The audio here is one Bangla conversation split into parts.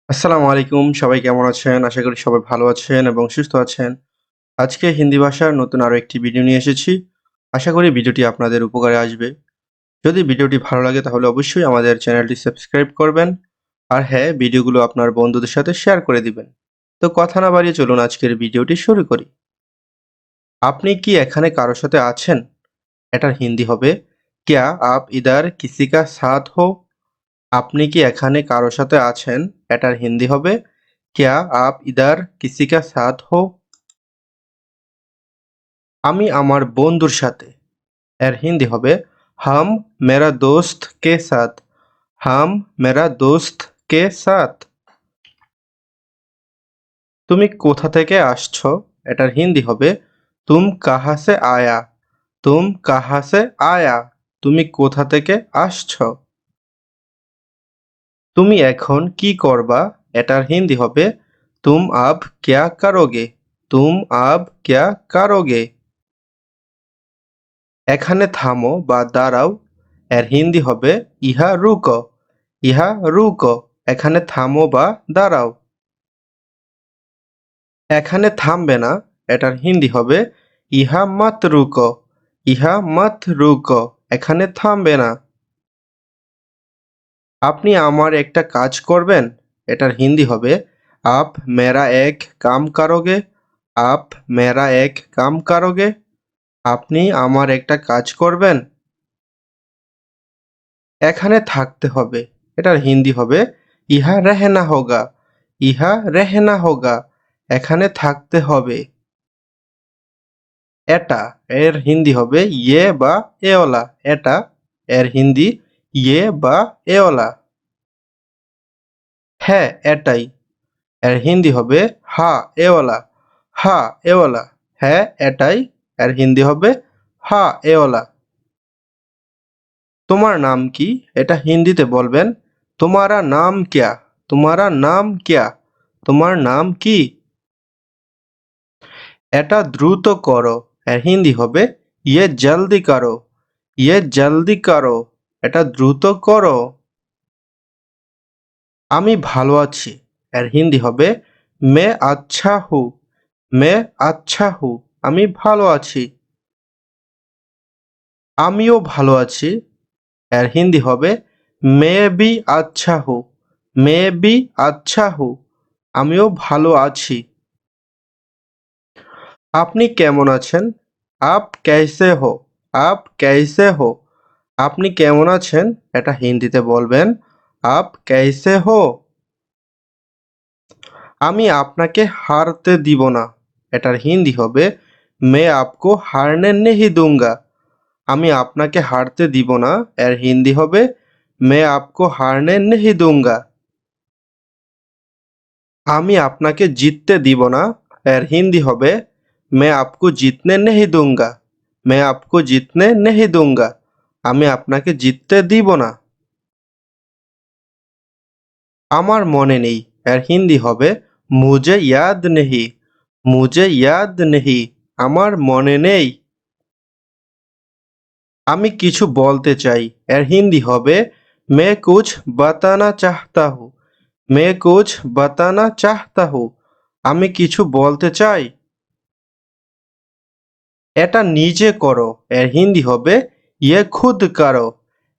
আসসালামু আলাইকুম। সবাই কেমন আছেন? আশা করি সবাই ভালো আছেন এবং সুস্থ আছেন। আজকে হিন্দি ভাষার নতুন আরো একটি ভিডিও নিয়ে এসেছি। আশা করি ভিডিওটি আপনাদের উপকারে আসবে। যদি ভিডিওটি ভালো লাগে তাহলে অবশ্যই আমাদের চ্যানেলটি সাবস্ক্রাইব করবেন। আর হ্যাঁ, ভিডিওগুলো আপনার বন্ধুদের সাথে শেয়ার করে দিবেন। তো কথা না বাড়িয়ে চলুন আজকের ভিডিওটি শুরু করি। আপনি কি এখানে কারো সাথে আছেন? এটার হিন্দি হবে क्या आप इधर किसी का साथ हो? আপনি কি এখানে কারো সাথে আছেন? এটার হিন্দি হবে क्या आप इधर किसी का साथ हो? আমি আমার বন্ধুর সাথে। এর হিন্দি হবে हम मेरा दोस्त के साथ। हम मेरा दोस्त के साथ। তুমি কোথা থেকে আসছো? এটার হিন্দি হবে तुम कहाँ से आया? तुम कहाँ से आया? তুমি কোথা থেকে আসছো? তুমি এখন কি করবা? এটার হিন্দি হবে तुम अब क्या करोगे? तुम अब क्या करोगे? এখানে থামো বা দাঁড়াও। এর হিন্দি হবে ইহা রুকো। ইহা রুকো। এখানে থামো বা দাঁড়াও। এখানে থামবে না। এটার হিন্দি হবে ইহা মত রুকো। ইহা মত রুকো। এখানে থামবে না। আপনি আমার একটা কাজ করবেন? এটার হিন্দি হবে আপ মেরা এক কাম কারোগে? আপ মেরা এক কাম কারোগে? আপনি আমার একটা কাজ করবেন? এখানে থাকতে হবে। এটার হিন্দি হবে ইহা রেহনা হোগা। ইহা রেহনা হোগা। এখানে থাকতে হবে। এটা এর হিন্দি হবে ইয়ে বা এওলা। এটা এর হিন্দি ইয়ে বা এওলা। হ্যাঁ, এটাই। এর হিন্দি হবে হা এওলা। হা এওলা। হ্যাঁ, এটাই। এর হিন্দি হবে হা এওলা। তোমার নাম কি? এটা হিন্দিতে বলবেন তোমারা নাম ক্যা? তোমারা নাম ক্যা? তোমার নাম কি? এটা দ্রুত করো। এর হিন্দি হবে ইয়ে জলদি করো। ইয়ে জলদি করো। এটা দ্রুত করো। আমি ভালো আছি। এর হিন্দি হবে মে আচ্ছা হু। মে আচ্ছা হু। আমি ভালো আছি। আমিও ভালো আছি। এর হিন্দি হবে মে বি আচ্ছা হু। মে বি আচ্ছা হু। আমিও ভালো আছি। আপনি কেমন আছেন? আপ कैसे हो? আপ कैसे हो? আপনি কেমন আছেন? এটা হিন্দিতে বলবেন আপ कैसे हो? আমি আপনাকে হারতে দিব না। এটার হিন্দি হবে मैं आपको हारने नहीं दूंगा। আমি আপনাকে হারতে দিব না। এর হিন্দি হবে मैं आपको हारने नहीं दूंगा। আমি আপনাকে জিততে দিব না। এর হিন্দি হবে मैं आपको जीतने नहीं दूंगा। मैं आपको जीतने नहीं दूंगा। আমি আপনাকে জিততে দিব না। আমার মনে নেই। এর হিন্দি হবে মুঝে ইয়াদ নেহি। মুঝে ইয়াদ নেহি। আমার মনে নেই। আমি কিছু বলতে চাই। এর হিন্দি হবে मैं कुछ बताना चाहता हूँ। मैं कुछ बताना चाहता हूँ। আমি কিছু বলতে চাই। এটা নিজে করো। এর হিন্দি হবে ইয়ে খুদ করো।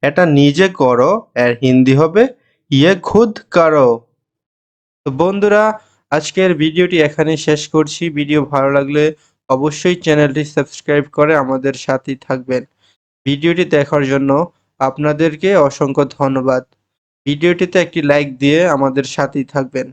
এটা নিজে করো। এর হিন্দি হবে ইয়ে খুদ করো। তো বন্ধুরা, আজকের ভিডিওটি এখানেই শেষ করছি। ভিডিও ভালো লাগলে অবশ্যই চ্যানেলটি সাবস্ক্রাইব করে আমাদের সাথেই থাকবেন। ভিডিওটি দেখার জন্য আপনাদেরকে অসংখ্য ধন্যবাদ। ভিডিওটিতে একটি লাইক দিয়ে আমাদের সাথেই থাকবেন।